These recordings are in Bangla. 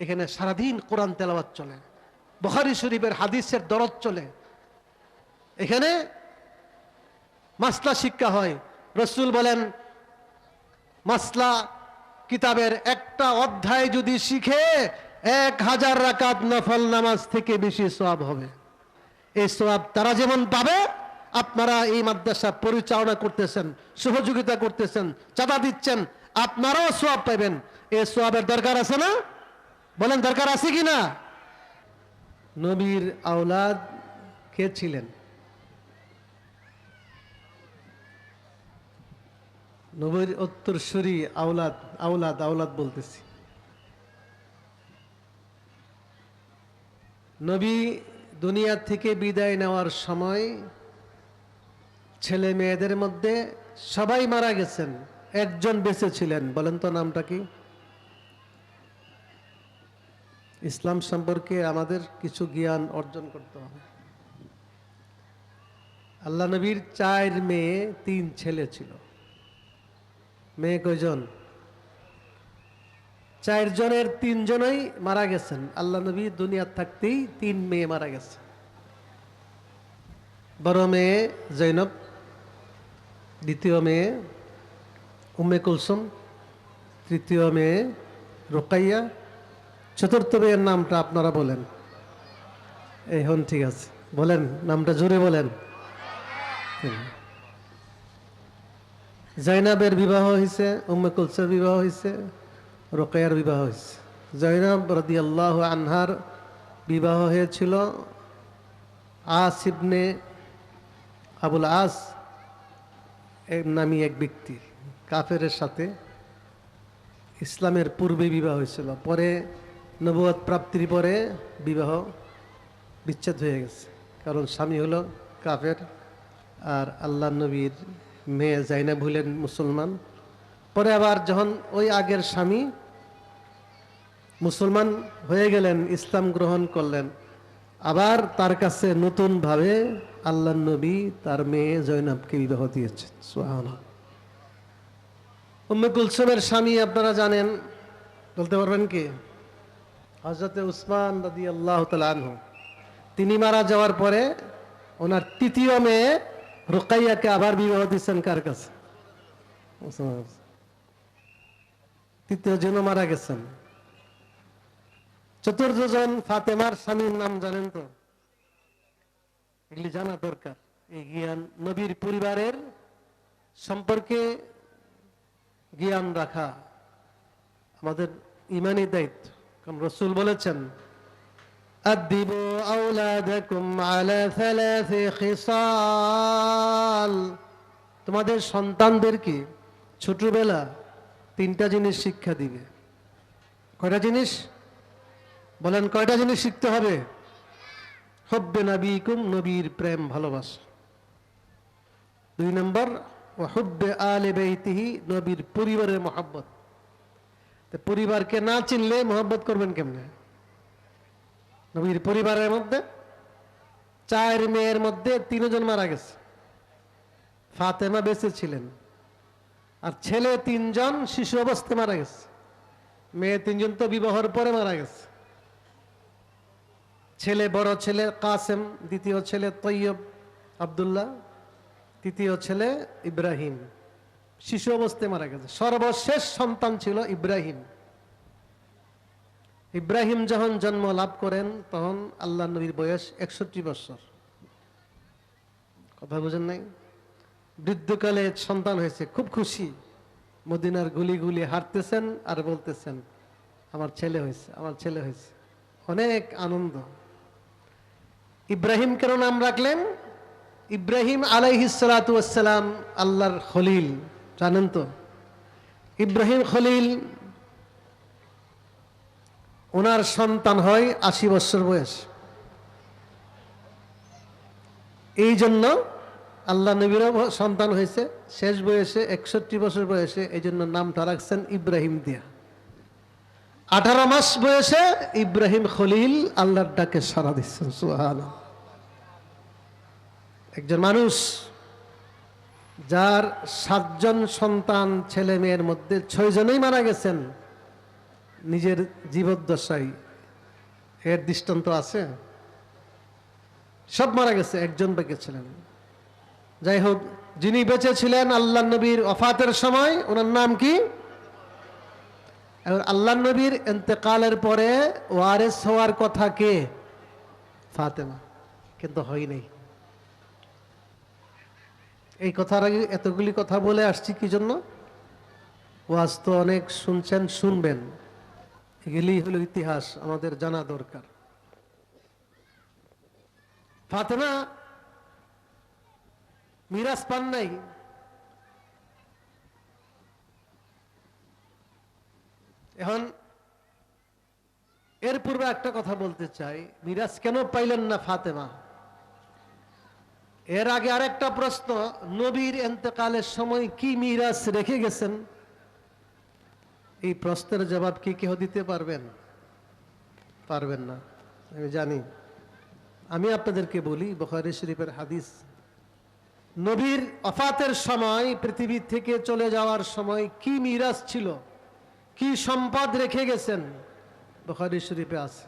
এখানে সারাদিন কোরআন তেলাওয়াত চলে, বুখারী শরীফের হাদিসের দরদ চলে, এখানে মাসলা শিক্ষা হয়। রাসূল বলেন, মাসলা কিতাবের একটা অধ্যায় যদি শিখে 1000 রাকাত নফল নামাজ থেকে বেশি সওয়াব হবে। এই সওয়াব তারা যেমন পাবে, আপনারা এই মাদ্রাসা পরিচালনা করতেছেন, সহযোগিতা করতেছেন, চাঁদা দিচ্ছেন, আপনারাও সওয়াব পাবেন। এই সওয়াবের দরকার আছে না? বলেন, দরকার আছে কি না? নবীর আওলাদ কে ছিলেন? নবীর উত্তরসূরি আওলাদ, আওলাদ আওলাদ বলতেছি। নবী দুনিয়া থেকে বিদায় নেওয়ার সময় ছেলে মেয়েদের মধ্যে সবাই মারা গেছেন, একজন বেঁচে ছিলেন। বলেন তো নামটা কি? ইসলাম সম্পর্কে আমাদের কিছু জ্ঞান অর্জন করতে হবে। আল্লাহ নবীর 4 মেয়ে 3 ছেলে ছিল। মেয়ে কয়জন? 4 জনের 3 জনই মারা গেছেন। আল্লাহ নবী দুনিয়া থাকতেই 3 মেয়ে মারা গেছে। বড় মেয়ে জৈনব, দ্বিতীয় মেয়ে উম্মে কুলসুম, তৃতীয় মেয়ে রুকাইয়া, চতুর্থ মেয়ের নামটা আপনারা বলেন। এখন ঠিক আছে, বলেন নামটা জোরে বলেন। জৈনবের বিবাহ হয়েছে, উম্মে কুলসুমের বিবাহ হয়েছে, রুকাইয়ার বিবাহ হয়েছে। জৈনব রাদিয়াল্লাহু আনহার বিবাহ হয়েছিল আস ইবনে আবুল আস নামী এক ব্যক্তি, কাফেরের সাথে ইসলামের পূর্বে বিবাহ হয়েছিল। পরে নবুয়ত প্রাপ্তির পরে বিবাহ বিচ্ছেদ হয়ে গেছে, কারণ স্বামী হলো কাফের আর আল্লাহ নবীর মেয়ে জাইনাব হলেন মুসলমান। পরে আবার যখন ওই আগের স্বামী মুসলমান হয়ে গেলেন, ইসলাম গ্রহণ করলেন, আবার তার কাছে নতুনভাবে আল্লাহ নবী তার মেয়ে জৈনবকে বিবাহ দিয়েছেন। সুবহানাল্লাহ। উম্মে কুলসুমের স্বামী আপনারা জানেন, বলতে পারবেন কি? হযরতে উসমান রাদিয়াল্লাহু তাআলা আনহু। তিনি মারা যাওয়ার পরে ওনার তৃতীয় মেয়ে রুকাইয়াকে আবার বিবাহ দিচ্ছেন কার কাছে? তৃতীয় জন মারা গেছেন। চতুর্থ জন ফাতেমার স্বামীর নাম জানেন তো? এগুলি জানা দরকার। এই জ্ঞান, নবীর পরিবারের সম্পর্কে জ্ঞান রাখা আমাদের ইমানি দায়িত্ব। কারণ রাসূল বলেছেন, আদিবু আওলাদাকুম আলা সালাসি খিসাল, তোমাদের সন্তানদেরকে ছোটবেলা 3টা জিনিস শিক্ষা দিবে। কয়টা জিনিস? বলেন, কয়টা জিনিস শিখতে হবে? হুব্বে নবীকুম, নবীর প্রেম ভালোবাসা। 2 নম্বর ওয়া হুব্বে আলে বাইতিহি, নবীর পরিবারের মহব্বত। পরিবারকে না চিনলে মহব্বত করবেন কেমনে? নবীর পরিবারের মধ্যে 4 মেয়ের মধ্যে 3 জন মারা গেছে, ফাতেমা বেঁচে ছিলেন, আর ছেলে 3 জন শিশু অবস্থায় মারা গেছে। মেয়ে 3 জন তো বিবাহের পরে মারা গেছে। ছেলে, বড় ছেলে কাসেম, দ্বিতীয় ছেলে তৈয়ব আব্দুল্লাহ, তৃতীয় ছেলে ইব্রাহিম, শিশু অবস্থায় মারা গেছে। সর্বশেষ সন্তান ছিল ইব্রাহিম। ইব্রাহিম যখন জন্ম লাভ করেন তখন আল্লাহ নবীর বয়স 61 বছর। কথা বুঝেন নাই? বৃদ্ধকালে সন্তান হয়েছে, খুব খুশি। মদিনার গুলি গুলি হাঁটতেছেন আর বলতেছেন, আমার ছেলে হয়েছে, আমার ছেলে হয়েছে, অনেক আনন্দ। ইব্রাহিম কেন নাম রাখলেন? ইব্রাহিম আলাইহিস সালাতু ওয়াস সালাম আল্লাহর খলিল, জানেন তো? ইব্রাহিম খলিল, ওনার সন্তান হয় 80 বছর বয়স। এই জন্য আল্লাহ নবীরও সন্তান হয়েছে শেষ বয়সে 61 বছর বয়সে, এই জন্য নামটা রাখছেন ইব্রাহিম দিয়া। 18 মাস বয়সে ইব্রাহিম খলিল আল্লাহর ডাকে সাড়া দিচ্ছেন। সুবহানাল্লাহ। একজন মানুষ যার 7 জন সন্তান, ছেলে মেয়ের মধ্যে 6 জনই মারা গেছেন, নিজের জীবদ্দশায়, এর দৃষ্টান্ত আছে? সব মারা গেছে, একজন বেঁচে ছিলেন। যাই হোক, যিনি বেঁচে ছিলেন আল্লাহ নবীর ওফাতের সময়, ওনার নাম কি? আল্লাহ নবীর ইন্তেকালের পরে ওয়ারিস হওয়ার কথা কে? ফাতেমা, কিন্তু হয় নাই। এই কথার আগে এতগুলি কথা বলে আসছি কি জন্য? ওয়াজ তো অনেক শুনছেন, শুনবেন, এগুলি হলো ইতিহাস, আমাদের জানা দরকার। ফাতেমা মিরাজ পান নাই। এখন এর পূর্বে একটা কথা বলতে চাই, মিরাজ কেন পাইলেন না ফাতেমা? এর আগে আরেকটা প্রশ্ন, নবীর ইন্তেকালের সময় কি মিরাজ রেখে গেছেন? এই প্রশ্নের জবাব কি কেউ দিতে পারবেন? পারবেন না, আমি জানি। আমি আপনাদেরকে বলি, বুখারী শরীফের হাদিস, নবীর ওফাতের সময়, পৃথিবী থেকে চলে যাওয়ার সময় কি মিরাজ ছিল, কি সম্পদ রেখে গেছেন, বুখারী শরীফে আছে।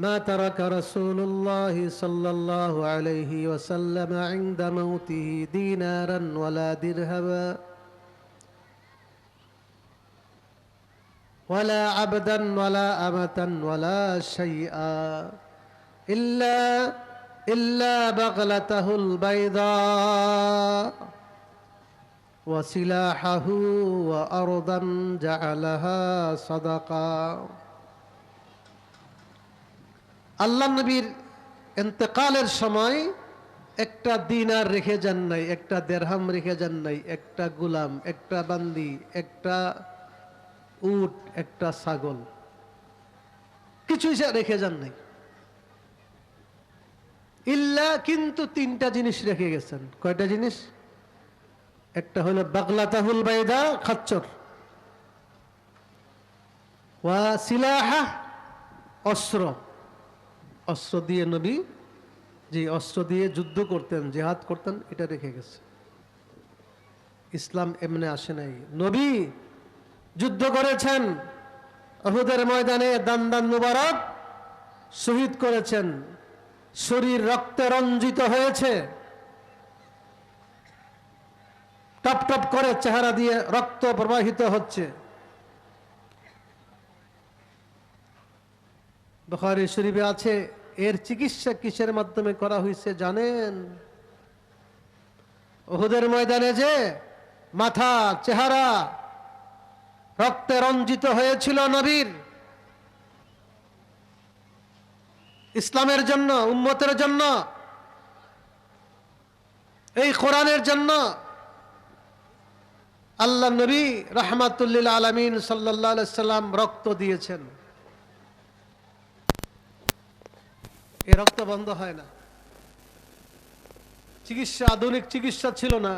মা তারাকা রাসূলুল্লাহ সাল্লাল্লাহু আলাইহি ওয়াসাল্লাম ইনদা মাউতিহি দিনারান ওয়ালা দিরহামা ওয়ালা আবদান ওয়ালা আমাতান ওয়ালা শাইআ ইল্লা বাগলাতাহুল বাইদা ওয়া সিলাহাহু ওয়া আরদান জাআলাহা সাদাকা। আল্লাহ নবীর ইন্তেকালের সময় একটা দিনার রেখে যান নাই, একটা দেরহাম রেখে যান নাই, একটা গোলাম, একটা বান্দি, একটা উট, একটা ছাগল, কিছুই রেখে যান নাই। ইল্লা, কিন্তু তিনটা জিনিস রেখে গেছেন। কয়টা জিনিস? একটা হলো বাগলাতাহুল বাইদা, খচ্চর, ওয়া সিলাহা, অস্ত্র। অস্ত্র দিয়ে নবী যে অস্ত্র দিয়ে যুদ্ধ করতেন, জিহাদ করতেন, এটা রেখে গেছে। ইসলাম এমনি আসে নাই। নবী যুদ্ধ করেছেন, উহুদের ময়দানে দান দান মুবারক শহীদ করেছেন, শরীর রক্তে রঞ্জিত হয়েছে, টপ টপ করে চেহারা দিয়ে রক্ত প্রবাহিত হচ্ছে। বুখারী শরীফে আছে, এর চিকিৎসা কিসের মাধ্যমে করা হয়েছে জানেন? উহুদের ময়দানে যে মাথা, চেহারা রক্তে রঞ্জিত হয়েছিল নবীর, ইসলামের জন্য, উম্মতের জন্য, এই কোরআনের জন্য আল্লাহ নবী রাহমাতুল লিল আলামিন সাল্লাল্লাহু আলাইহি সাল্লাম রক্ত দিয়েছেন। এই রক্ত বন্ধ হয় না। চিকিৎসা, আধুনিক চিকিৎসা ছিল না।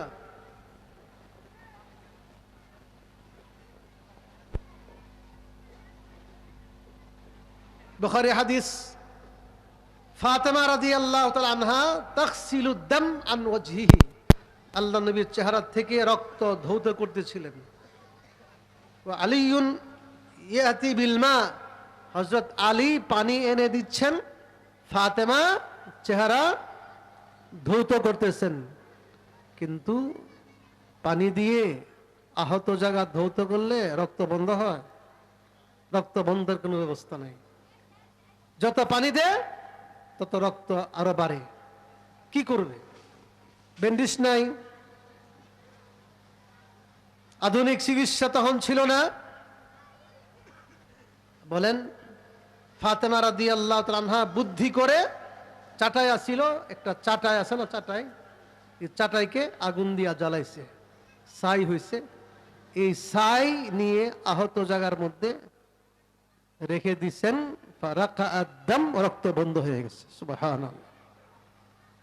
বুখারী হাদিস, ফাতেমা রাদিয়াল্লাহু তাআলা আনহা তাগসিলুদ দাম আন ওয়াজহিহি, আল্লাহ নবীর চেহারা থেকে রক্ত ধৌত করতেছিলেন। ওয়া আলীউন ইয়াতি বিল মা, হযরত আলী পানি এনে দিচ্ছেন, ফাতেমা চেহারা ধৌত করতেছেন। কিন্তু পানি দিয়ে আহত জায়গা ধৌত করলে রক্ত বন্ধ হয়? রক্ত বন্ধের কোনো ব্যবস্থা নাই। যত পানি দেয় তত রক্ত আরো বাড়ে। কি করবে? ব্যান্ডেজ নাই, আধুনিক চিকিৎসা তখন ছিল না। বলেন, ফাতেমা রাদিয়াল্লাহু তাআলা আনহা বুদ্ধি করে, চাটাই আসছিল, একটা চাটাই আছে না, চাটাই, এই চাটাইকে আগুন দিয়া জ্বালাইছে, ছাই হয়েছে। এই ছাই নিয়ে আহত জায়গার মধ্যে রেখে দিছেন, ফারাকাআদ-দাম, রক্ত বন্ধ হয়ে গেছে। সুবহানাল্লাহ।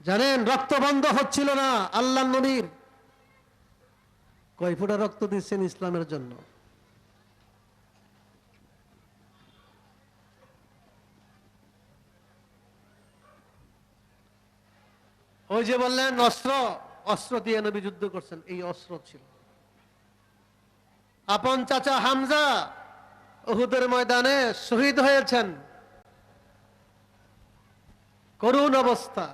জানেন, রক্ত বন্ধ হচ্ছিল না। আল্লাহ নবীর কয় ফোঁটা রক্ত দিচ্ছেন ইসলামের জন্য? ওই যে বললেন অস্ত্র, অস্ত্র দিয়ে নবী যুদ্ধ করছেন, এই অস্ত্র ছিল। আপন চাচা হামজা উহুদের ময়দানে শহীদ হয়েছেন। করুণ অবস্থা।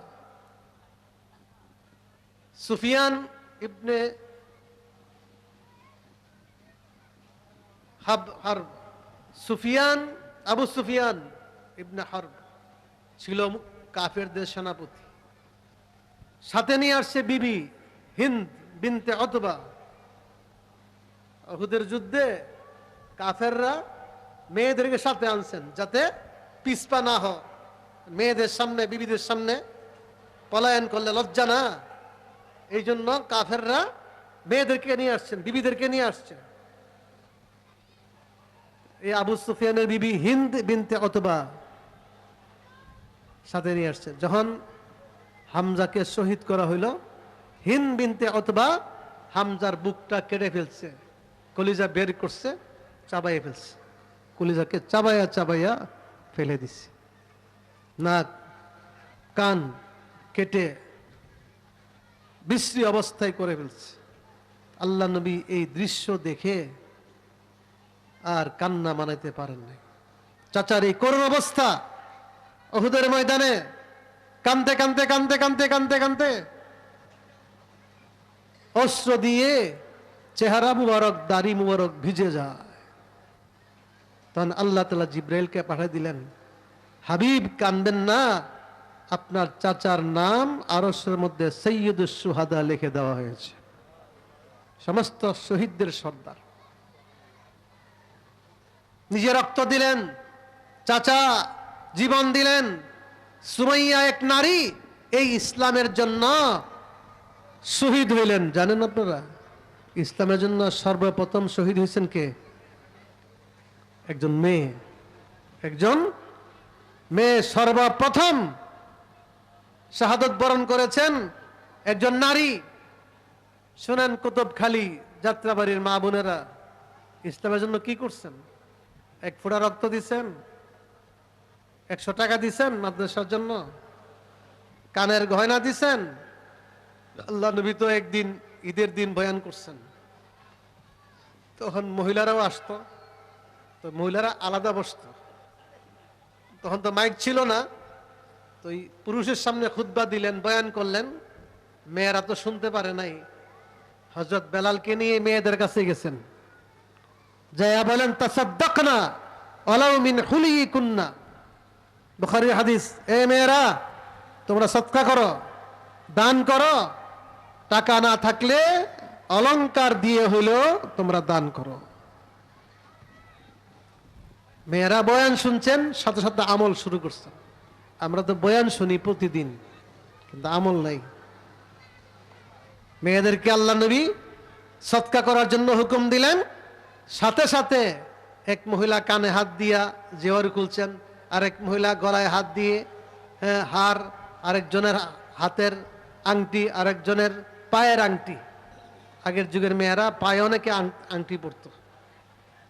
সুফিয়ান ইবনে হারব, সুফিয়ান, আবু সুফিয়ান ইবনে হারব ছিল কাফেরদের সেনাপতি। সাথে নিয়ে আসছে বিবি হিন্দ বিনতে উতবা। উহুদের যুদ্ধে কাফেররা মেয়েদেরকে সাথে আনছেন যাতে পিছপা না হয়। মেয়েদের সামনে, বিবিদের সামনে পলায়ন করলে লজ্জা না, এই জন্য কাফেররা মেয়েদেরকে নিয়ে আসছেন, বিবিদেরকে নিয়ে আসছেন। এই আবু সুফিয়ানের বিবি হিন্দ বিনতে উতবা সাথে নিয়ে আসছে। যখন হামজাকে শহীদ করা হইল, হিন্দ বিনতে উতবা হামজার বুকটা কেটে ফেলছে, কলিজা বের করছে, চাবাইয়া ফেলছে। কলিজাকে চাবাইয়া চাবাইয়া ফেলে দিছে। নাক কান কেটে বিশ্রী অবস্থায় করে ফেলছে। আল্লাহ নবী এই দৃশ্য দেখে আর কান্না মানাইতে পারেন নাই। চাচার এই করুণ অবস্থা, উহুদের ময়দানে কানতে কানতে কানতে কানতে কানতে কানতে অস্ত্র দিয়ে চেহারা মুবারক, দাড়ি মুবারক ভিজে যায়। তখন আল্লাহ তাআলা জিব্রাইলকে পাঠিয়ে দিলেন, হাবিব কানবেন না, আপনার চাচার নাম আরশের মধ্যে সৈয়দুস শুহাদা লিখে দেওয়া হয়েছে, সমস্ত শহীদদের সর্দার। নিজে রক্ত দিলেন, চাচা জীবন দিলেন। সুমাইয়া এক নারী এই ইসলামের জন্য শহীদ হইলেন। জানেন আপনারা ইসলামের জন্য সর্বপ্রথম শহীদ হয়েছেন কে? একজন মেয়ে। একজন মেয়ে সর্বপ্রথম শাহাদত বরণ করেছেন, একজন নারী। শুনেন কুতুবখালী যাত্রাবাড়ির মা বোনেরা, ইসলামের জন্য কি করছেন? এক ফোঁটা রক্ত দিচ্ছেন, 100 টাকা দিচ্ছেন মাদ্রাসার জন্য, কানের গয়না দিচ্ছেন। আল্লাহ নবী তো একদিন ঈদের দিন বয়ান করছেন, তখন মহিলারাও আসতো, তো মহিলারা আলাদা বসতো। তখন তো মাইক ছিল না, তো পুরুষের সামনে খুতবা দিলেন, বয়ান করলেন, মেয়েরা তো শুনতে পারে নাই। হযরত বেলালকে নিয়ে মেয়েদের কাছে গেছেন, যায়া বলেন তাসাদ্দাকনা ওয়ালাউ মিন হুলিকুন্না, বুখারী হাদিস। এ মেয়েরা তোমরা সদকা করো, দান করো, টাকা না থাকলে অলংকার দিয়ে হইলেও তোমরা দান করো। মেয়েরা বয়ান শুনছেন, সাথে সাথে আমল শুরু করছেন। আমরা তো বয়ান শুনি প্রতিদিন, কিন্তু আমল নাই। মেয়েদেরকে আল্লাহ নবী সদকা করার জন্য হুকুম দিলেন। সাথে সাথে এক মহিলা কানে হাত দিয়া জেওয়ার খুলছেন, আরেক মহিলা গলায় হাত দিয়ে হার, আরেকজনের হাতের আংটি, আরেকজনের পায়ের আংটি। আগের যুগের মেয়েরা পায়ে অনেকে আংটি পরতো।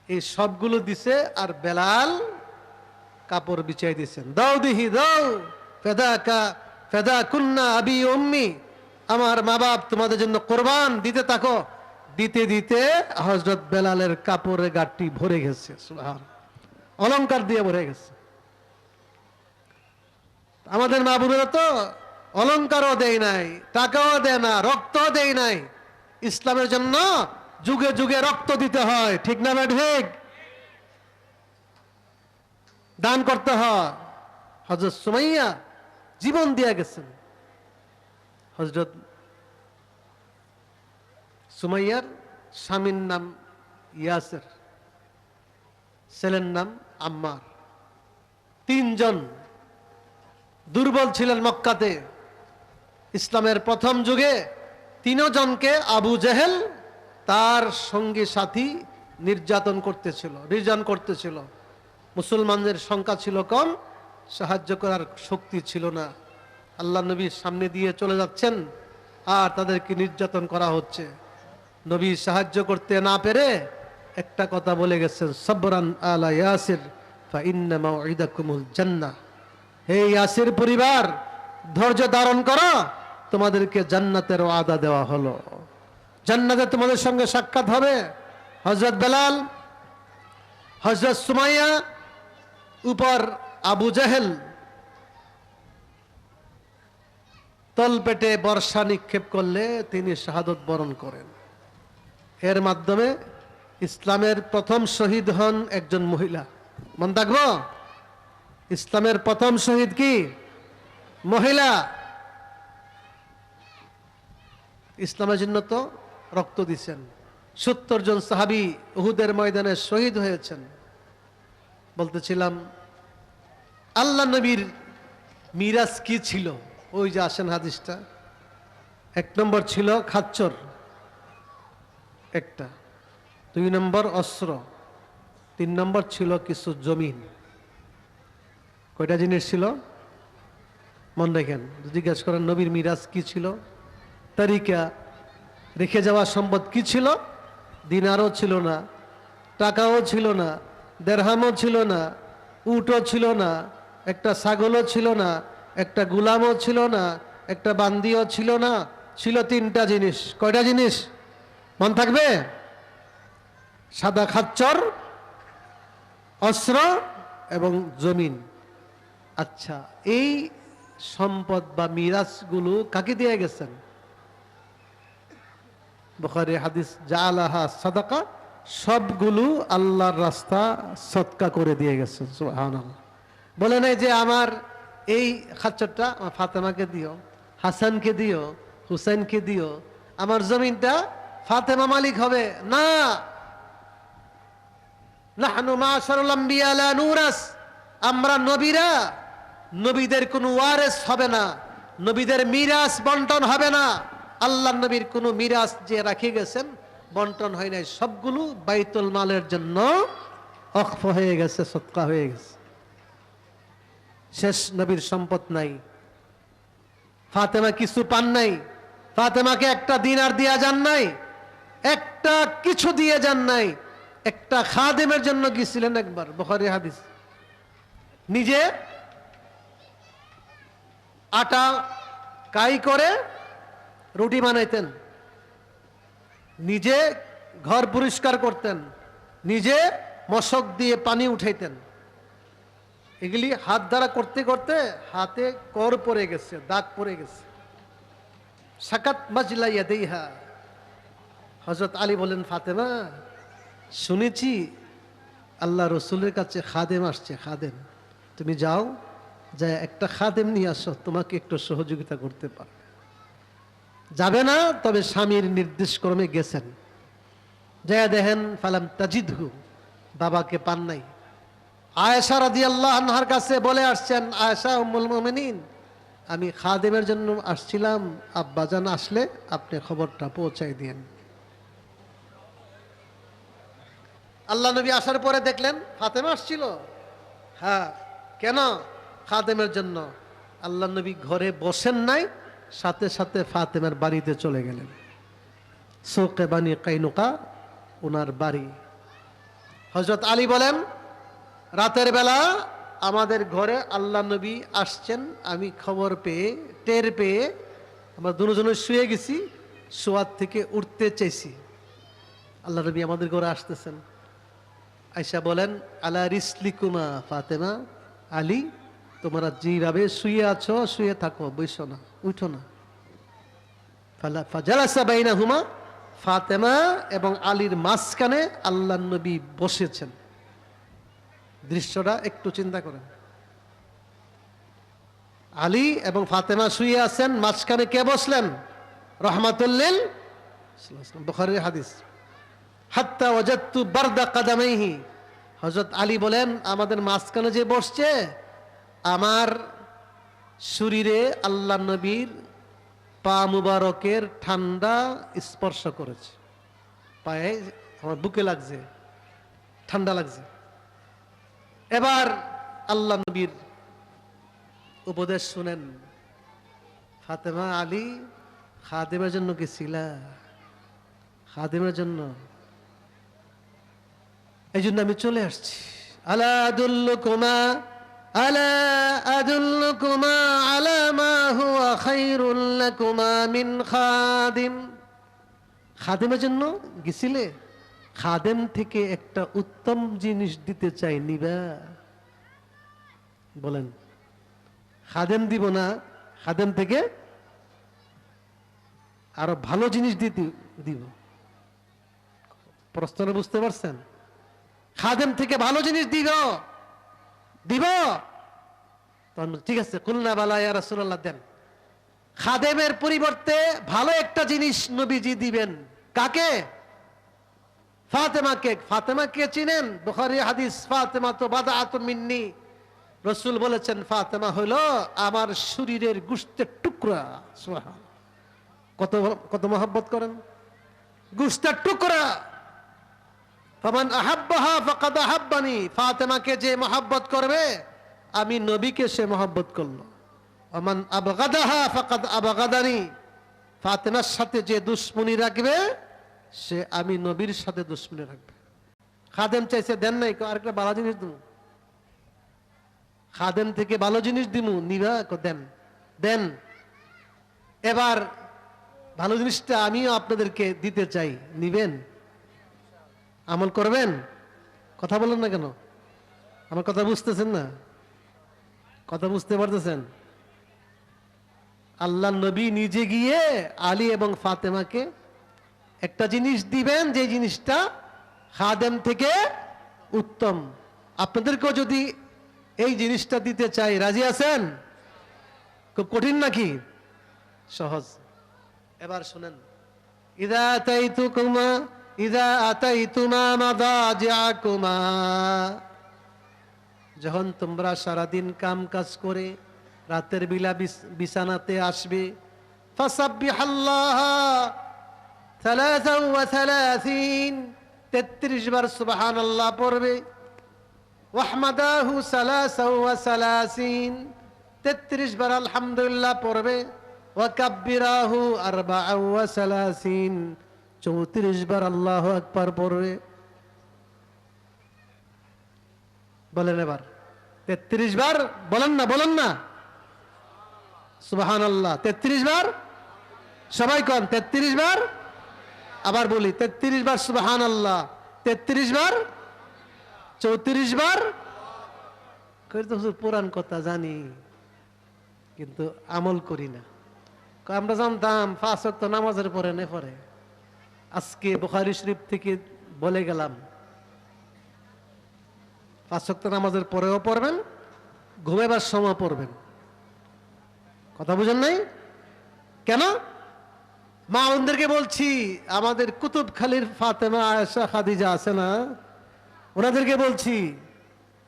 এই সবগুলো দিছে, আর বেলাল কাপড় বিছাই দিয়েছেন। দাও দিহি দাও, ফেদা কুন্না আবি উম্মি, আমার মা বাপ তোমাদের জন্য কোরবান, দিতে থাকো। দিতে দিতে হযরত বেলালের কাপড়ের গাঁটটি ভরে গেছে, সুবহানাল্লাহ, অলংকার দিয়ে ভরে গেছে। আমাদের মা বোনেরা তো অলংকারও দেয় নাই, টাকাও দেয় না, রক্তও দেয় নাই। ইসলামের জন্য যুগে যুগে রক্ত দিতে হয়, ঠিক না ভাই? ঠিক, দান করতে হয়। হযরত সুমাইয়া জীবন দিয়ে গেছেন। হযরত সুমাইয়ার স্বামীর নাম ইয়াসের, ছেলের নাম আম্মার। 3 জন দুর্বল ছিলেন মক্কাতে। ইসলামের প্রথম যুগে 3 জনকে আবু জেহেল তার সঙ্গী সাথী নির্যাতন করতেছিল। মুসলমানদের সংখ্যা ছিল কম, সাহায্য করার শক্তি ছিল না। আল্লাহ নবীর সামনে দিয়ে চলে যাচ্ছেন, আর তাদেরকে নির্যাতন করা হচ্ছে। নবী সাহায্য করতে না পেরে একটা কথা বলে গেছেন, সাবরান আলা ইয়াসির ফা ইন্না মাউইদাকুমুল জান্নাহ। হে ইয়াসির পরিবার, ধৈর্য ধারণ করো, তোমাদেরকে জান্নাতের ওয়াদা দেওয়া হলো, জান্নাতে তোমাদের সঙ্গে সাক্ষাৎ হবে। হযরত বেলাল হযরত সুমাইয়া উপর আবু জাহেল তলপেটে বর্ষা নিক্ষেপ করলে তিনি শাহাদত বরণ করেন। এর মাধ্যমে ইসলামের প্রথম শহীদ হন একজন মহিলা। মনে রাখবো, ইসলামের প্রথম শহীদ কি? মহিলা। ইসলামের জন্য তো রক্ত দিচ্ছেন। 70 জন সাহাবী উহুদের ময়দানে শহীদ হয়েছেন। বলতেছিলাম আল্লাহ নবীর মিরাজ কি ছিল? ওই যে আসেন হাদিসটা। 1 নম্বর ছিল খাচ্চর, একটা। 2 নম্বর অস্ত্র, 3 নম্বর ছিল কিছু জমিন। কয়টা জিনিস ছিল? মন রাখেন, জিজ্ঞেস করেন নবীর মিরাজ কি ছিল, তারিকা, রেখে যাওয়া সম্পদ কি ছিল? দিনারও ছিল না, টাকাও ছিল না, দেরহামও ছিল না, উটও ছিল না, একটা ছাগলও ছিল না, একটা গুলামও ছিল না, একটা বান্দিও ছিল না। ছিল 3টা জিনিস। কয়টা জিনিস মন থাকবে? সাদা খাচ্চর, অস্ত্র এবং জমিন। আচ্ছা, এই সম্পদ বা মিরাজগুলো কাকে দিয়ে গেছেন? বুখারী হাদিস, জাআলাহা সাদাকা, সবগুলো আল্লাহর রাস্তা সদকা করে দিয়ে গেছেন। সুবহানাল্লাহ। বলে নাই যে আমার এই খাচ্চরটা আমার ফাতেমাকে দিও, হাসানকে দিও, হুসাইনকে দিও, আমার জমিনটা ফাতেমা মালিক হবে না। নাহনু মাশারুল আম্বিয়া লা নুরাস, আমরা নবীরা, নবীদের কোনো ওয়ারিস হবে না, নবীদের মিরাস বন্টন হবে না। আল্লাহ নবীর কোনো মিরাস যে রাখে গেছেন বন্টন হয় নাই, সবগুলো বাইতুল মালের জন্য ওয়াকফ হয়ে গেছে, সদকা হয়ে গেছে। শেষ নবীর সম্পদ নাই। ফাতেমা কিছু পান নাই। ফাতেমাকে একটা দিনার দিয়া যান নাই, একটা কিছু দিয়ে যান নাই। একটা খাদেমের জন্য গিয়েছিলেন একবার, বুখারী হাদিস। নিজে আটা কাই করে রুটি বানাইতেন, নিজে ঘর পরিষ্কার করতেন, নিজে মশক দিয়ে পানি উঠাইতেন। এগুলি হাত দ্বারা করতে করতে হাতে কর পড়ে গেছে, দাগ পড়ে গেছে। সাকাত মাজলা ইয়াদাইহা। হযরত আলী বলেন, ফাতেমা শুনেছি আল্লাহ রসুলের কাছে খাদেম আসছে, খাদেম, তুমি যাও, যা একটা খাদেম নিয়ে আসো, তোমাকে একটু সহযোগিতা করতে পারবে। যাবে না, তবে স্বামীর নির্দেশ ক্রমে গেছেন। যা দেখেন ফালাম তাজিদহু, বাবাকে পান নাই। আয়েশা রাদিয়াল্লাহু আনহার কাছে বলে আসছেন, আয়েশা উম্মুল মুমিনিন, আমি খাদেমের জন্য আসছিলাম, আব্বাজান আসলে আপনি খবরটা পৌঁছাই দিয়েন। আল্লাহ নবী আসার পরে দেখলেন ফাতেমা আসছিল। হ্যাঁ, কেন? খাদেমের জন্য। আল্লাহ নবী ঘরে বসেন নাই, সাথে সাথে ফাতেমার বাড়িতে চলে গেলেন। সৌকে বানি কাইনুকা ওনার বাড়ি। হযরত আলী বলেন, রাতের বেলা আমাদের ঘরে আল্লাহ নবী আসছেন, আমি খবর পেয়ে, টের পেয়ে আমরা দুজনে শুয়ে গেছি, শোয়ার থেকে উঠতে চাইছি, আল্লাহ নবী আমাদের ঘরে আসতেছেন। আয়েশা বলেন, আলা রিসলিকুমা ফাতেমা, আলী তোমরা যেভাবে শুয়ে আছো শুয়ে থাকো, বসো না, উঠো না। ফাজালাসা বাইনাহুমা, ফাতেমা এবং আলীর মাঝখানে আল্লাহ নবী বসেছেন। দৃশ্যটা একটু চিন্তা করেন। আলী এবং ফাতেমা শুয়ে আছেন, মাঝখানে কে বসলেন? রহমাতুল্লিল, বুখারীর হাদিস। হাত্তা ওয়াজাদতু বারদা কাদামাইহি, হযরত আলী বলেন, আমাদের মাঝখানে যে বসছে, আমার শরীরে আল্লাহ নবীর পা মুবারকের ঠান্ডা স্পর্শ করেছে, পায়ে আমার বুকে লাগছে, ঠান্ডা লাগছে। এবার আল্লাহ নবীর উপদেশ শুনেন, ফাতেমা, আলী খাদেমের জন্য গেছিলা, খাদেমের জন্য, এই জন্য আমি চলে আসছি। আলা আদুল্লুকুমা, আলা আদুল্লুকুমা আলা মা হুয়া খায়রুল লাকুমা মিন খাদিম। খাদিমের জন্য গেছিলে, খাদেম থেকে একটা উত্তম জিনিস দিতে চাই, নিবা? বলেন, খাদেম দিব না, খাদেম থেকে আরো ভালো জিনিস দিব। প্রশ্ন বুঝতে পারছেন? খাদেম থেকে ভালো জিনিস দিব, ঠিক আছে, কুলনা বালা ইয়া রাসূলুল্লাহ, দেন। খাদেমের পরিবর্তে ভালো একটা জিনিস নবীজি দিবেন। কাকে? ফাতেমাকে। ফাতেমাকে চিনেন? বুখারী হাদিস, ফাতেমা তো বাদাআতুন মিন্নি। রাসূল বলেছেন ফাতেমা হলো আমার শরীরের গোশতের টুকরা। সুবহান, কত কত মহব্বত করেন, গোশতের টুকরা। ফামান আহাব্বাহা ফাকাদ আহাব্বানি, ফাতেমাকে যে মহব্বত করবে আমি নবীকে সে মহব্বত করলো। ওমান আবগাদাহা ফাকাদ আবগাদানি, ফাতেমার সাথে যে দুশমনি রাখবে সে আমি নবীর সাথে দুশমনি রাখবে। খাদেম চাইছে, দেন নাই, আরেকটা ভালো জিনিস দিব, খাদেম থেকে ভালো জিনিস দিমু, নিবা? দেন, দেন। এবার ভালো জিনিসটা আমিও আপনাদেরকে দিতে চাই, নিবেন? আমল করবেন? কথা বলেন না কেন? আমার কথা বুঝতেছেন না? কথা বুঝতে পারতেছেন? আল্লাহ নবী নিজে গিয়ে আলী এবং ফাতেমাকে একটা জিনিস দিবেন, যে জিনিসটা খাদেম থেকে উত্তম। আপনাদেরকেও যদি এই জিনিসটা দিতে চাই, রাজি আছেন? খুব কঠিন নাকি সহজ? এবার শুনেন, ইদা আতাইতুমা মাদাজিআকুমা, যখন তোমরা সারাদিন কাম কাজ করে রাতের বেলা বিছানাতে আসবে, ফাসাব্বিহাল্লাহ 33, 33 বার সুবহানাল্লাহ পড়বে। ওয়াহমাদাহু 33, 33 বার আলহামদুলিল্লাহ পড়বে। ওয়াকাব্বিরাহু 34, 34 বার আল্লাহু আকবার পড়বে। বলেন এবার 33 বার, বলেন না, বলেন না সুবহানাল্লাহ। 33 বার সবাই কন, 33 বার। আবার বলি, 33 বার সুবহানাল্লাহ, 33 বার, 34 বার। পুরান কথা জানি কিন্তু আমল করি না। আমরা জানতাম 5 ওয়াক্ত নামাজের পরে নে পড়ে, আজকে বুখারী শরীফ থেকে বলে গেলাম 5 ওয়াক্ত নামাজের পরেও পড়বেন, ঘুমাবার সময় পড়বেন। কথা বুঝেন নাই? কেন? মা ওদেরকে বলছি, আমাদের কুতুবখালীর ফাতেমা, আয়েশা, খাদিজা আছে না, ওনাদেরকে বলছি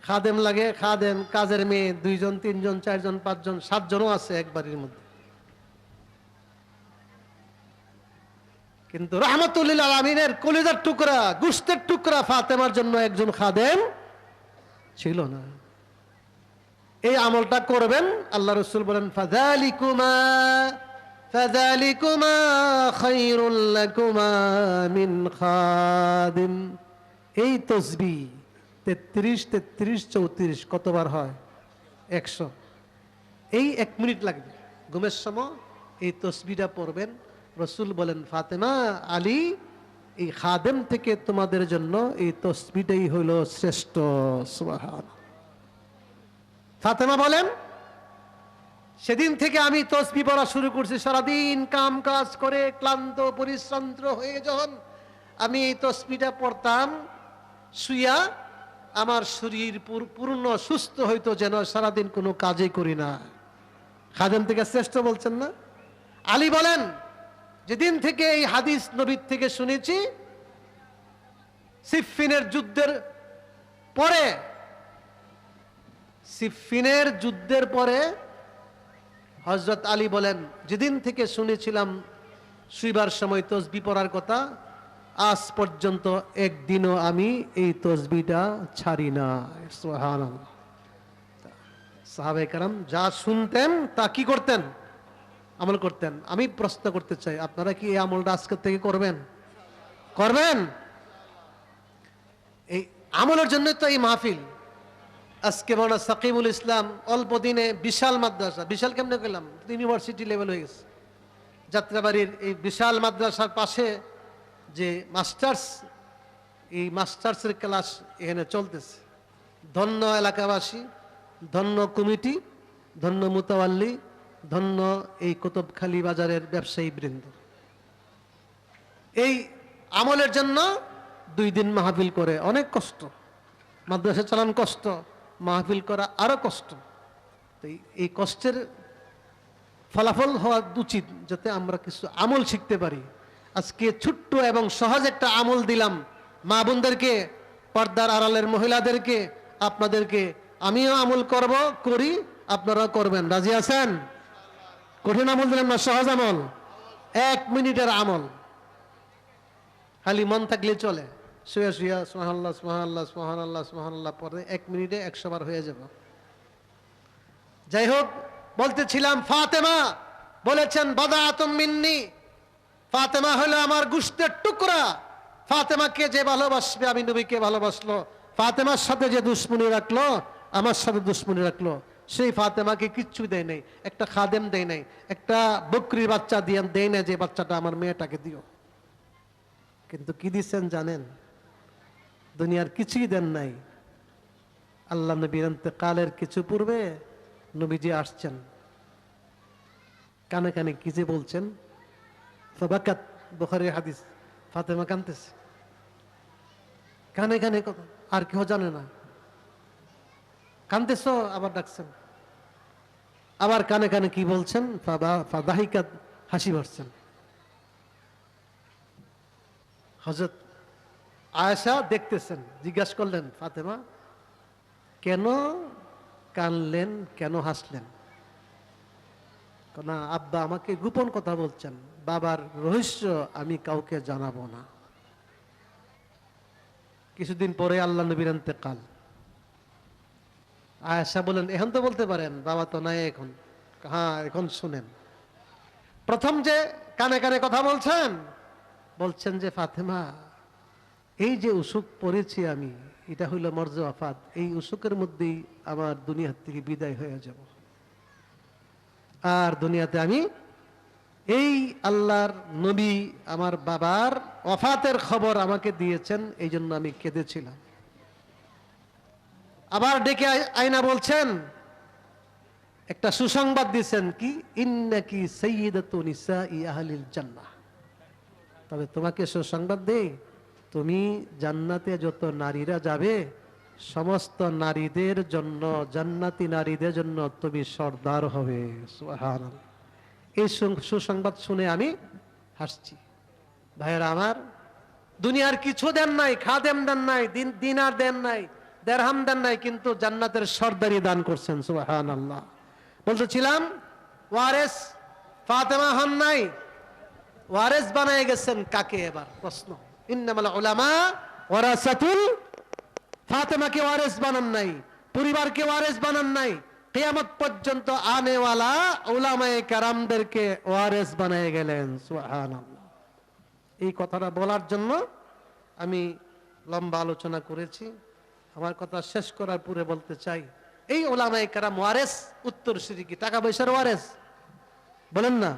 খাদেম লাগে, খাদেম, কাজের মেয়ে 2 জন 3 জন 4 জন 5 জন 7 জনও আছে এক বাড়ির মধ্যে। কিন্তু রাহমাতুল লিল আলামিনের কলিজার টুকরা, গোশতের টুকরা ফাতেমার জন্য একজন খাদেম ছিল না। এই আমলটা করবেন। আল্লাহ রাসূল বলেন, ফাযালিকুমা খায়রুল লাকুমা মিন খাদিম। এই তাসবিহ 33, 33, 34 কতবার হয়? 100। এই 1 মিনিট লাগবে। ঘুমের সময় এই তাসবিহটা পড়বেন। রাসূল বলেন, ফাতেমা, আলী, এই খাদেম থেকে তোমাদের জন্য এই তাসবিহটাই হলো শ্রেষ্ঠ। সুবহানাল্লাহ। ফাতেমা বলেন, সেদিন থেকে আমি তাসবিহ পড়া শুরু করছি। সারাদিন কাম কাজ করে ক্লান্ত পরিশ্রান্ত হয়ে যখন আমি এই তাসবিহটা পড়তাম শুইয়া, আমার শরীর পূর্ণ সুস্থ হইতো, যেন সারাদিন কোনো কাজই করি না। খাদেম থেকে শ্রেষ্ঠ বলছেন না? আলী বলেন, যেদিন থেকে এই হাদিস নবীর থেকে শুনেছি, সিফফিনের যুদ্ধের পরে হযরত আলী বলেন, যেদিন থেকে শুনেছিলাম শুইবার সময় তাসবিহ পড়ার কথা, আজ পর্যন্ত একদিনও আমি এই তাসবিহটা ছাড়ি না। সুবহানাল্লাহ। সাহাবায়ে কেরাম যা শুনতেন তা কি করতেন? আমল করতেন। আমি প্রশ্ন করতে চাই, আপনারা কি এই আমলটা আজকের থেকে করবেন? করবেন? এই আমলের জন্য তো এই মাহফিল। আজকে মাওলানা সাকিবুল ইসলাম অল্প দিনে বিশাল মাদ্রাসা, বিশাল কেমনে করলাম, ইউনিভার্সিটি লেভেল হয়ে গেছে। যাত্রাবাড়ির এই বিশাল মাদ্রাসার পাশে যে মাস্টার্স এই মাস্টার্সের ক্লাস এখানে চলতেছে। ধন্য এলাকাবাসী, ধন্য কমিটি, ধন্য মুতাওয়াল্লি, ধন্য এই কুতুবখালী বাজারের ব্যবসায়ী বৃন্দ। এই আমলের জন্য 2 দিন মাহফিল করে, অনেক কষ্ট। মাদ্রাসা চালান কষ্ট, মাহফিল করা আরো কষ্ট। এই কষ্টের ফলাফল হওয়া উচিত যাতে আমরা কিছু আমল শিখতে পারি। আজকে ছোট্ট এবং সহজ একটা আমল দিলাম মা বোনদেরকে, পর্দার আড়ালের মহিলাদেরকে, আপনাদেরকে। আমিও আমল করি, আপনারাও করবেন। রাজি আছেন? কঠিন আমল দিলাম না, সহজ আমল, 1 মিনিটের আমল। খালি মন থাকলে চলে, শুয়ে শুয়ে সুবহানাল্লাহ সুবহানাল্লাহ সুবহানাল্লাহ সুবহানাল্লাহ পরে 1 মিনিটে 100 বার হয়ে যাবে। যাই হোক, বলতেছিলাম ফাতেমা বলেছেন বাদাতুম মিন্নি, ফাতেমা হলো আমার গোশতের টুকরা। ফাতেমাকে যে ভালোবাসবে, আমি নবীকে ভালোবাসলো। ফাতেমার সাথে যে দুশ্মনী রাখলো, আমার সাথে দুশ্মনী রাখলো, সেই ফাতেমাকে কিচ্ছু দেয় নাই, একটা খাদেম দেয় নাই, একটা বকরির বাচ্চা দিয়ে দেয় না যে বাচ্চাটা আমার মেয়েটাকে দিও। কিন্তু কি দিচ্ছেন জানেন? দুনিয়ার কিছুই দেন নাই। আল্লাহ নবীর ইন্তেকালের কিছু পূর্বে নবীজি আসছেন, কানে কানে কি যে বলছেন, ফাবাকাত, বুখারীর হাদিস। ফাতেমা কাঁদতেছে, কানে কানে কথা, আর কেউ জানে না। কাঁদতেছ, আবার ডাকছেন, আবার কানে কানে কি বলছেন, ফাদাহিকাত, হাসি মারছেন। হযরত আয়েশা দেখতেছেন, জিজ্ঞাসা করলেন, ফাতেমা কেন কানলেন, কেন হাসলেন? না আব্বা আমাকে গোপন কথা বলছেন, বাবার রহস্য আমি কাউকে জানাবো না। কিছুদিন পরে আল্লাহ নবীর ইন্তেকাল। আয়েশা বলেন, এখন তো বলতে পারেন, বাবা তো নাই এখন। হ্যাঁ, এখন শুনেন। প্রথম যে কানে কানে কথা বলছেন যে ফাতেমা, এই যে অসুখ পড়েছি আমি, এটা হইল মরজ আফাত, এই অসুখের মধ্যেই আমার দুনিয়ার থেকে বিদায় হয়ে যাব। আর দুনিয়াতে আমি এই আল্লাহর নবী আমার বাবার ওয়াফাতের খবর আমাকে দিয়েছেন, এই জন্য আমি কেঁদেছিলাম। আবার ডেকে আয়না বলছেন, একটা সুসংবাদ দিয়েছেন, কি ইন্নাকি সাইয়্যিদাতু নিসাই আহলিল জান্নাহ, তবে তোমাকে সুসংবাদ দেই, তুমি জান্নাতে যত নারীরা যাবে, সমস্ত নারীদের জন্য, জান্নাতি নারীদের জন্য তুমি সর্দার হবে। সুবহানাল্লাহ। এই সুসংবাদ শুনে আমি হাসছি। ভাইয়েরা আমার, দুনিয়ার কিছু দেন নাই, খাদেম দেন নাই, দিনার দেন নাই, দেরহাম দেন নাই, কিন্তু জান্নাতের সর্দারি দান করছেন। সুবহানাল্লাহ। বলতেছিলাম, ওয়ারেস ফাতেমা হন নাই, ওয়ারেস বানায় গেছেন কাকে? এবার প্রশ্ন, ইন্নামাল উলামা ওয়ারাসাতুল, ফাতেমাকে ওয়ারেস বানান নাই, পরিবারকে ওয়ারেস বানান নাই, কিয়ামত পর্যন্ত আনেওয়ালা উলামায়ে কেরামদেরকে ওয়ারেস বানায় গেলেন। সুবহানাল্লাহ। এই কথাটা বলার জন্য আমি লম্বা আলোচনা করেছি। আমার কথা শেষ করার পূর্বে বলতে চাই, এই উলামায়ে কেরাম ওয়ারেস উত্তরসূরি কি টাকা পয়সার ওয়ারেস? বলেন না,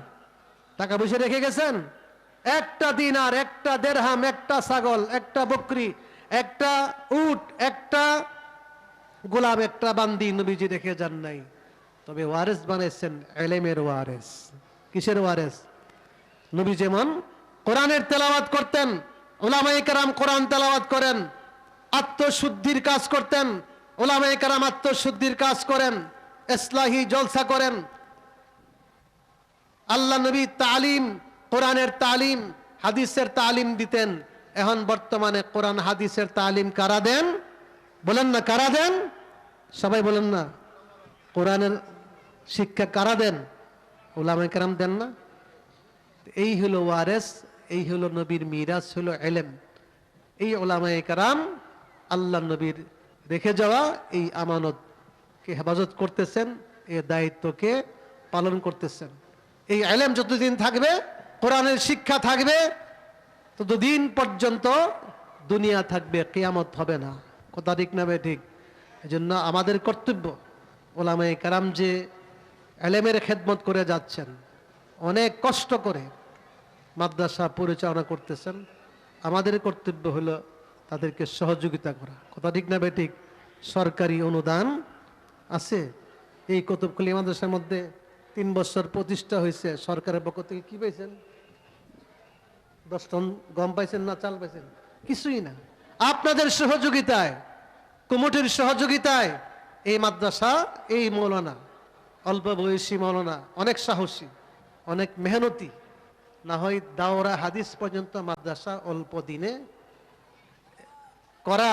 টাকা পয়সা রেখে গেছেন? একটা দিনার, একটা দেরহাম, একটা ছাগল, একটা বকরি, একটা উট, একটা গোলাম, একটা বান্দি নবীজি রেখে যান নাই। তবে ওয়ারেস বানাইছেন ইলমের ওয়ারেস। কিসের ওয়ারেস? নবী যেমন কোরআনের তেলাওয়াত করতেন, উলামায়ে কেরাম কোরআন তেলাওয়াত করেন, আত্মশুদ্ধির কাজ করতেন, উলামায়ে কেরাম আত্মশুদ্ধির কাজ করেন, ইসলাহি জলসা করেন। আল্লাহ নবী তালিম, কোরআনের তালিম, হাদিসের তালিম দিতেন। এখন বর্তমানে কোরআন হাদিসের তালিম কারা দেন? বলেন না, কারা দেন? সবাই বলেন না, কোরআনের শিক্ষা কারা দেন? উলামায়ে কেরাম দেন না? এই হলো ওয়ারেস, এই হলো নবীর মিরাজ, হলো ইলম। এই উলামায়ে কেরাম আল্লাহ নবীর রেখে যাওয়া এই আমানতকে হেফাজত করতেছেন, এই দায়িত্বকে পালন করতেছেন। এই ইলম যতদিন থাকবে, কোরআনের শিক্ষা থাকবে, ততদিন পর্যন্ত দুনিয়া থাকবে, কিয়ামত হবে না। কথা ঠিক না ঠিক? এজন্য আমাদের কর্তব্য, উলামায়ে কেরাম যে ইলমের খেদমত করে যাচ্ছেন, অনেক কষ্ট করে মাদ্রাসা পরিচালনা করতেছেন, আমাদের কর্তব্য হলো তাদেরকে সহযোগিতা করা। কথা ঠিক না বেঠিক? সরকারি অনুদান আছে। এই কুতুবখালী মাদ্রাসার মধ্যে 3 বছর প্রতিষ্ঠা হয়েছে, সরকারের পক্ষ থেকে কি পাইছেন? 10 টন গম পাইছেন না চাল পাইছেন? কিছুই না। আপনাদের সহযোগিতায়, কমিটির সহযোগিতায় এই মাদ্রাসা, এই মৌলানা, অল্প বয়সী মৌলানা, অনেক সাহসী, অনেক মেহনতি, না হয় দাওরা হাদিস পর্যন্ত মাদ্রাসা অল্প দিনে করা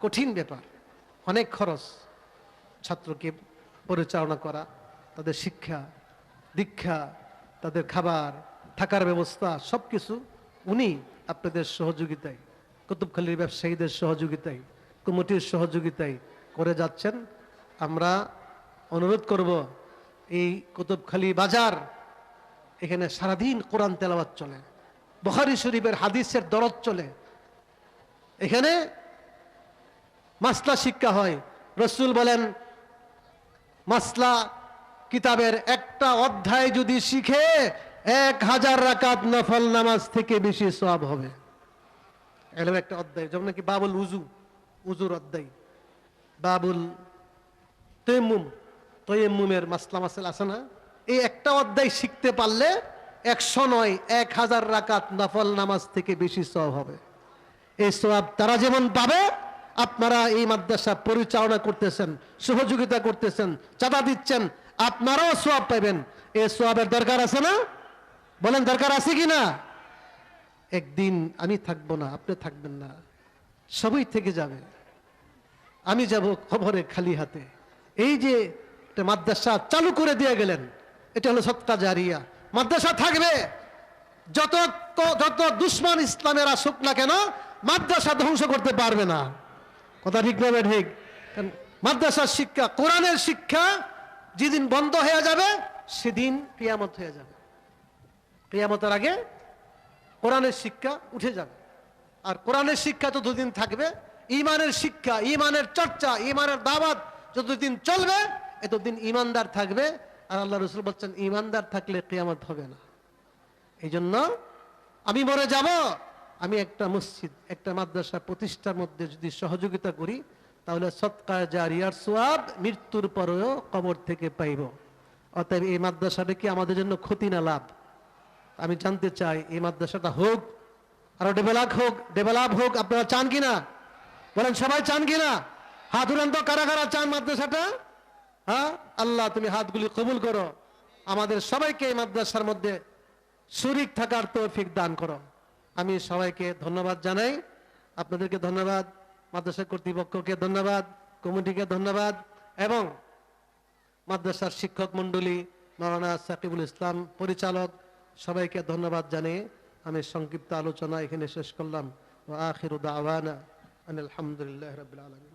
কঠিন ব্যাপার, অনেক খরচ। ছাত্রকে পরিচালনা করা, তাদের শিক্ষা দীক্ষা, তাদের খাবার থাকার ব্যবস্থা সবকিছু উনি আপনাদের সহযোগিতায়, কুতুবখালীর ব্যবসায়ীদের সহযোগিতায়, কমিটির সহযোগিতায় করে যাচ্ছেন। আমরা অনুরোধ করব, এই কুতুবখালী বাজার, এখানে সারাদিন কোরআন তেলাওয়াত চলে, বুখারী শরীফের হাদিসের দরদ চলে, এখানে মাসলা শিক্ষা হয়। রাসূল বলেন, মাসলা কিতাবের একটা অধ্যায় যদি শিখে 1000 রাকাত নফল নামাজ থেকে বেশি সওয়াব হবে। এর একটা অধ্যায়, যেমন নাকি বাবুল উজু, উজুর অধ্যায়, বাবুল তায়াম্মুম, তায়াম্মুমের মাসলা মাসাইল আছে না, এই একটা অধ্যায় শিখতে পারলে 100 নয় 1000 রাকাত নফল নামাজ থেকে বেশি সওয়াব হবে। এই সওয়াব তারা যেমন পাবে, আপনারা এই মাদ্রাসা পরিচালনা করতেছেন, সহযোগিতা করতেছেন, চাঁদা দিচ্ছেন, আপনারাও সওয়াব পাবেন। এই সওয়াবের দরকার আছে না? বলেন দরকার আছে কি না? একদিন আমি থাকবো না, আপনি থাকবেন না, সবই থেকে যাবে, আমি যাব খবরে খালি হাতে। এই যে একটা মাদ্রাসা চালু করে দিয়ে গেলেন, এটা হলো সদকা জারিয়া। মাদ্রাসা থাকবে, যত যত দুশ্মন ইসলামের আসুক না কেন, মাদ্রাসা ধ্বংস করতে পারবে না। কথা ঠিক না ঠিক? মাদ্রাসার শিক্ষা, কোরআনের শিক্ষা যেদিন বন্ধ হয়ে যাবে, সেদিন কিয়ামত হয়ে যাবে। কিয়ামতের আগে কোরআনের শিক্ষা উঠে যাবে। আর কোরআনের শিক্ষা যতদিন থাকবে, ঈমানের শিক্ষা, ঈমানের চর্চা, ঈমানের দাওয়াত যতদিন চলবে, এতদিন ঈমানদার থাকবে। আর আল্লাহ রাসূল বলছেন, ঈমানদার থাকলে কিয়ামত হবে না। এই জন্য আমি মরে যাব, আমি একটা মসজিদ, একটা মাদ্রাসা প্রতিষ্ঠার মধ্যে যদি সহযোগিতা করি, তাহলে সদকা জারিয়ার সওয়াব মৃত্যুর পরেও কবর থেকে পাইব। অতএব এই মাদ্রাসাটা কি আমাদের জন্য ক্ষতি না লাভ? আমি জানতে চাই, এই মাদ্রাসাটা হোক, আরো ডেভেলপ হোক। আপনারা চান কিনা? বলেন সবাই চান কিনা? হাত উঠান তো, কারা কারা চান মাদ্রাসাটা? হ্যাঁ, আল্লাহ তুমি হাতগুলি কবুল করো, আমাদের সবাইকে এই মাদ্রাসার মধ্যে শরীক থাকার তৌফিক দান করো। আমি সবাইকে ধন্যবাদ জানাই, আপনাদেরকে ধন্যবাদ, মাদ্রাসা কর্তৃপক্ষকে ধন্যবাদ, কমিটিকে ধন্যবাদ, এবং মাদ্রাসার শিক্ষক মন্ডলী, মাওলানা সাকিবুল ইসলাম পরিচালক, সবাইকে ধন্যবাদ জানিয়ে আমি সংক্ষিপ্ত আলোচনা এখানে শেষ করলাম। ওয়া আখিরু দাওয়ানা আনিল হামদুলিল্লাহি রাব্বিল আলামিন।